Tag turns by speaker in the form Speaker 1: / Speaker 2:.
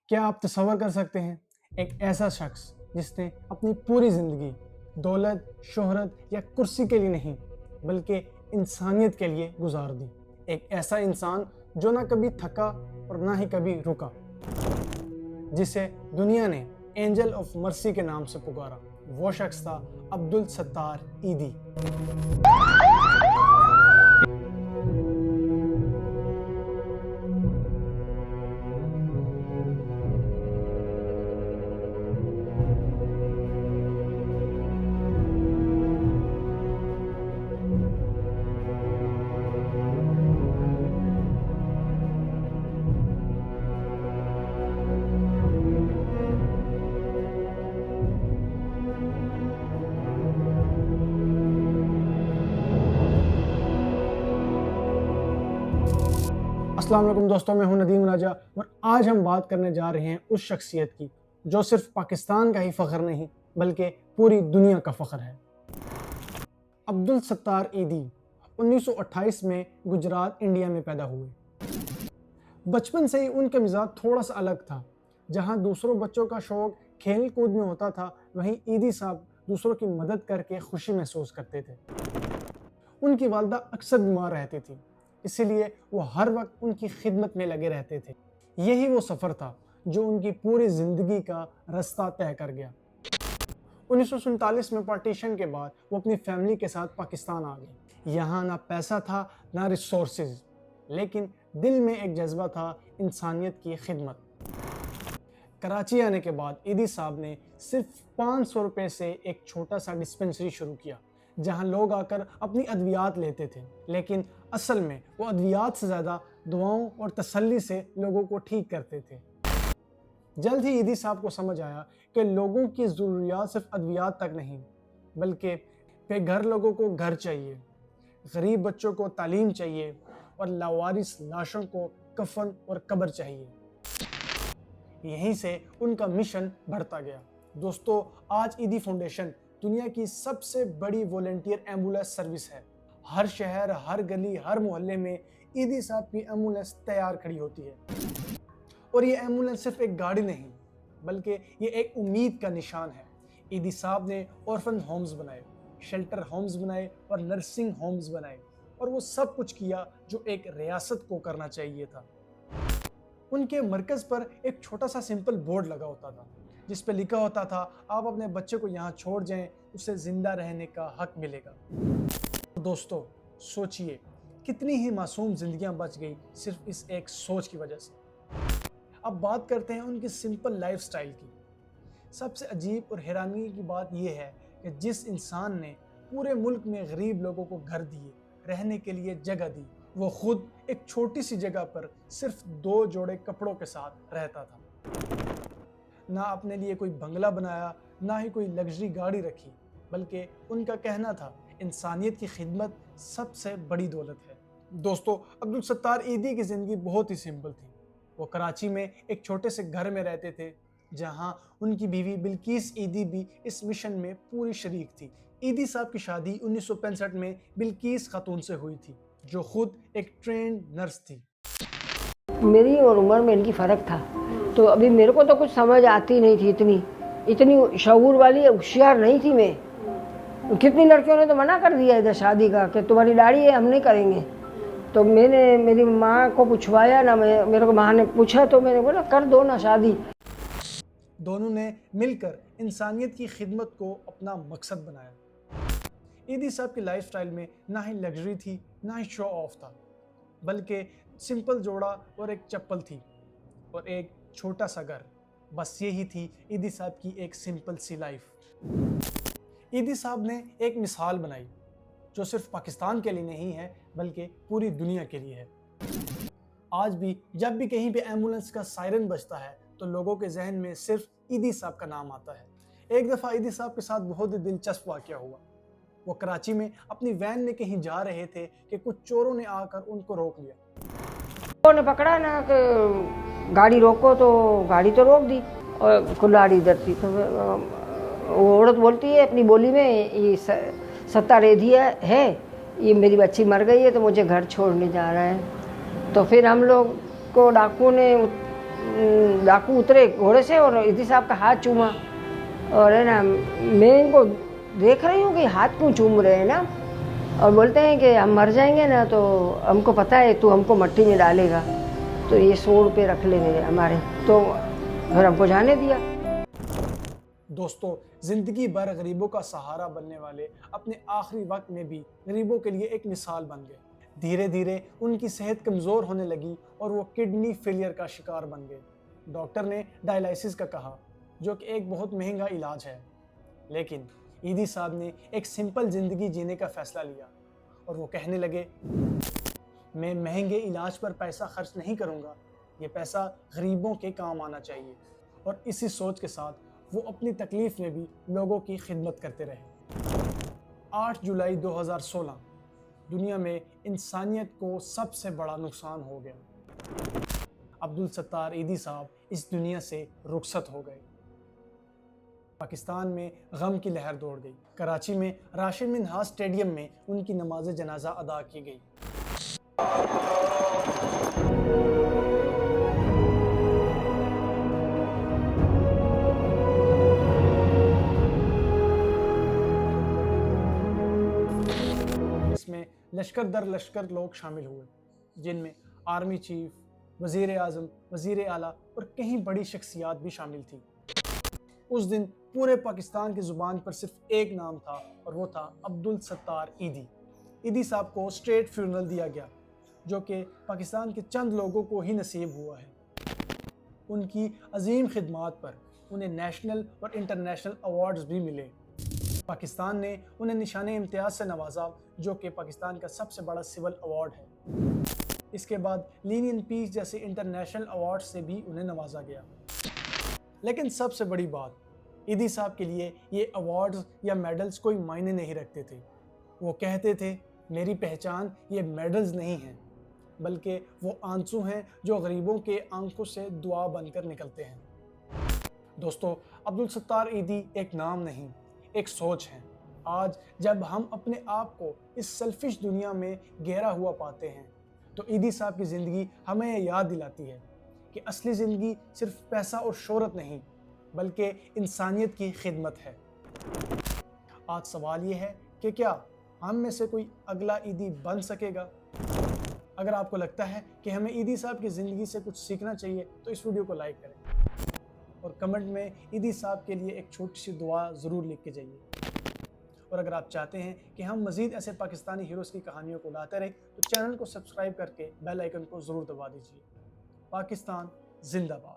Speaker 1: क्या आप तसव्वुर कर सकते हैं एक ऐसा शख्स जिसने अपनी पूरी ज़िंदगी दौलत, शोहरत या कुर्सी के लिए नहीं बल्कि इंसानियत के लिए गुजार दी। एक ऐसा इंसान जो ना कभी थका और ना ही कभी रुका, जिसे दुनिया ने एंजल ऑफ मर्सी के नाम से पुकारा। वो शख्स था अब्दुल सत्तार ईदी। अस्सलाम वालेकुम दोस्तों, मैं हूं नदीम राजा और आज हम बात करने जा रहे हैं उस शख्सियत की जो सिर्फ पाकिस्तान का ही फ़ख्र नहीं बल्कि पूरी दुनिया का फ़ख्र है। अब्दुल सत्तार ईदी 1928 में गुजरात, इंडिया में पैदा हुए। बचपन से ही उनका मिजाज थोड़ा सा अलग था। जहां दूसरों बच्चों का शौक खेल कूद में होता था, वहीं ईदी साहब दूसरों की मदद करके खुशी महसूस करते थे। उनकी वालदा अक्सर बीमार रहती थी, इसीलिए वो हर वक्त उनकी खिदमत में लगे रहते थे। यही वो सफ़र था जो उनकी पूरी ज़िंदगी का रास्ता तय कर गया। 1947 में पार्टीशन के बाद वो अपनी फैमिली के साथ पाकिस्तान आ गए। यहाँ ना पैसा था ना रिसोर्सेज, लेकिन दिल में एक जज्बा था इंसानियत की खिदमत। कराची आने के बाद ईदी साहब ने सिर्फ 500 रुपये से एक छोटा सा डिस्पेंसरी शुरू किया, जहां लोग आकर अपनी अद्वियात लेते थे। लेकिन असल में वो अद्वियात से ज़्यादा दुआओं और तसल्ली से लोगों को ठीक करते थे। जल्द ही ईदी साहब को समझ आया कि लोगों की ज़रूरियात सिर्फ अद्वियात तक नहीं बल्कि बेघर लोगों को घर चाहिए, गरीब बच्चों को तालीम चाहिए और लावारिस लाशों को कफन और कब्र चाहिए। यहीं से उनका मिशन बढ़ता गया। दोस्तों, आज ईदी फाउंडेशन दुनिया की सबसे बड़ी वॉलंटियर एम्बुलेंस सर्विस है। हर शहर, हर गली, हर मोहल्ले में ईदी साहब की एम्बुलेंस तैयार खड़ी होती है। और ये एम्बुलेंस सिर्फ एक गाड़ी नहीं बल्कि ये एक उम्मीद का निशान है। ईदी साहब ने ऑर्फन होम्स बनाए, शेल्टर होम्स बनाए और नर्सिंग होम्स बनाए, और वो सब कुछ किया जो एक रियासत को करना चाहिए था। उनके मरकज़ पर एक छोटा सा सिंपल बोर्ड लगा होता था जिस पे लिखा होता था, आप अपने बच्चे को यहाँ छोड़ जाएं, उसे जिंदा रहने का हक मिलेगा। दोस्तों, सोचिए कितनी ही मासूम जिंदगियां बच गई सिर्फ इस एक सोच की वजह से। अब बात करते हैं उनकी सिंपल लाइफस्टाइल की। सबसे अजीब और हैरानी की बात यह है कि जिस इंसान ने पूरे मुल्क में गरीब लोगों को घर दिए, रहने के लिए जगह दी, वो खुद एक छोटी सी जगह पर सिर्फ 2 जोड़े कपड़ों के साथ रहता था। ना अपने लिए कोई बंगला बनाया, ना ही कोई लग्जरी गाड़ी रखी, बल्कि उनका कहना था इंसानियत की खिदमत सबसे बड़ी दौलत है। दोस्तों, अब्दुल सत्तार ईदी की ज़िंदगी बहुत ही सिंपल थी। वो कराची में एक छोटे से घर में रहते थे, जहां उनकी बीवी बिल्किस ईदी भी इस मिशन में पूरी शरीक थी। ईदी साहब की शादी 1965 में बिल्किस खातून से हुई थी, जो खुद एक ट्रेंड नर्स थी।
Speaker 2: मेरी और उम्र में इनकी फ़र्क था, तो अभी मेरे को तो कुछ समझ आती नहीं थी। इतनी शऊर वाली होशियार नहीं थी मैं। कितनी लड़कियों ने तो मना कर दिया इधर शादी का कि तुम्हारी दाढ़ी है, हम नहीं करेंगे। तो मैंने मेरी माँ को पूछवाया ना, मेरे को माँ ने पूछा तो मैंने बोला कर दो ना शादी।
Speaker 1: दोनों ने मिलकर इंसानियत की खिदमत को अपना मकसद बनाया। ईदी साहब की लाइफस्टाइल में ना ही लग्जरी थी ना ही शो ऑफ था, बल्कि सिंपल जोड़ा और एक चप्पल थी और एक छोटा सा घर। बस यही थी ईदी साहब की एक सिंपल सी लाइफ। ईदी साहब ने एक मिसाल बनाई जो सिर्फ पाकिस्तान के लिए नहीं है बल्कि पूरी दुनिया के लिए है। आज भी जब भी कहीं पे एम्बुलेंस का सायरन बजता है तो लोगों के जहन में सिर्फ ईदी साहब का नाम आता है। एक दफ़ा ईदी साहब के साथ बहुत ही दिलचस्प वाक़या हुआ। वो कराची में अपनी वैन में कहीं जा रहे थे कि कुछ चोरों ने आकर उनको रोक लिया।
Speaker 2: उन्होंने पकड़ा ना कि गाड़ी रोको, तो गाड़ी तो रोक दी और कुल्हाड़ी इधर थी। तो वो औरत बोलती है अपनी बोली में, ये सत्तार ईदी है, ये मेरी बच्ची मर गई है तो मुझे घर छोड़ने जा रहा है। तो फिर हम लोग को डाकुओं ने डाकू उतरे घोड़े से और ईदी साहब का हाथ चूमा, और है ना मैं इनको देख रही हूँ कि हाथ क्यों चूम रहे हैं ना, और बोलते हैं कि हम मर जाएंगे ना तो हमको पता है तू हमको मट्टी में डालेगा, तो ये 100 रुपये रख ले मेरे हमारे, तो फिर हमको जाने दिया।
Speaker 1: दोस्तों, जिंदगी भर गरीबों का सहारा बनने वाले अपने आखिरी वक्त में भी गरीबों के लिए एक मिसाल बन गए। धीरे धीरे उनकी सेहत कमज़ोर होने लगी और वो किडनी फेलियर का शिकार बन गए। डॉक्टर ने डायलिसिस का कहा, जो कि एक बहुत महंगा इलाज है, लेकिन ईदी साहब ने एक सिंपल ज़िंदगी जीने का फ़ैसला लिया और वो कहने लगे, मैं महंगे इलाज पर पैसा खर्च नहीं करूँगा, ये पैसा गरीबों के काम आना चाहिए। और इसी सोच के साथ वो अपनी तकलीफ़ में भी लोगों की खिदमत करते रहे। 8 जुलाई 2016 दुनिया में इंसानियत को सबसे बड़ा नुकसान हो गया। अब्दुल सत्तार ईदी साहब इस दुनिया से रुखसत हो गए। पाकिस्तान में गम की लहर दौड़ गई। कराची में राशिद मिन्हाज स्टेडियम में उनकी नमाज जनाजा अदा की गई। इसमें लश्कर दर लश्कर लोग शामिल हुए, जिनमें आर्मी चीफ, वज़ीर आज़म, वज़ीर आला और कई बड़ी शख्सियात भी शामिल थी। उस दिन पूरे पाकिस्तान की ज़ुबान पर सिर्फ एक नाम था और वो था अब्दुल सत्तार ईदी। ईदी साहब को स्टेट फ्यूनरल दिया गया, जो कि पाकिस्तान के चंद लोगों को ही नसीब हुआ है। उनकी अजीम खिदमात पर उन्हें नेशनल और इंटरनेशनल अवार्ड्स भी मिले। पाकिस्तान ने उन्हें निशान इम्तियाज़ से नवाजा, जो कि पाकिस्तान का सबसे बड़ा सिविल अवार्ड है। इसके बाद लीनियन पीस जैसे इंटरनेशनल अवार्ड से भी उन्हें नवाजा गया। लेकिन सबसे बड़ी बात, ईदी साहब के लिए ये अवार्ड्स या मेडल्स कोई मायने नहीं रखते थे। वो कहते थे, मेरी पहचान ये मेडल्स नहीं हैं, बल्कि वो आंसू हैं जो गरीबों के आंखों से दुआ बनकर निकलते हैं। दोस्तों, अब्दुल सत्तार ईदी एक नाम नहीं, एक सोच है। आज जब हम अपने आप को इस सेल्फिश दुनिया में गहरा हुआ पाते हैं, तो ईदी साहब की ज़िंदगी हमें ये याद दिलाती है कि असली ज़िंदगी सिर्फ पैसा और शोहरत नहीं, बल्कि इंसानियत की खिदमत है। आज सवाल ये है कि क्या हम में से कोई अगला ईदी बन सकेगा? अगर आपको लगता है कि हमें ईदी साहब की ज़िंदगी से कुछ सीखना चाहिए, तो इस वीडियो को लाइक करें और कमेंट में ईदी साहब के लिए एक छोटी सी दुआ ज़रूर लिख के जाइए। और अगर आप चाहते हैं कि हम मज़ीद ऐसे पाकिस्तानी हीरोज़ की कहानियों को लाते रहें, तो चैनल को सब्सक्राइब करके बेल आइकन को ज़रूर दबा दीजिए। पाकिस्तान जिंदाबाद।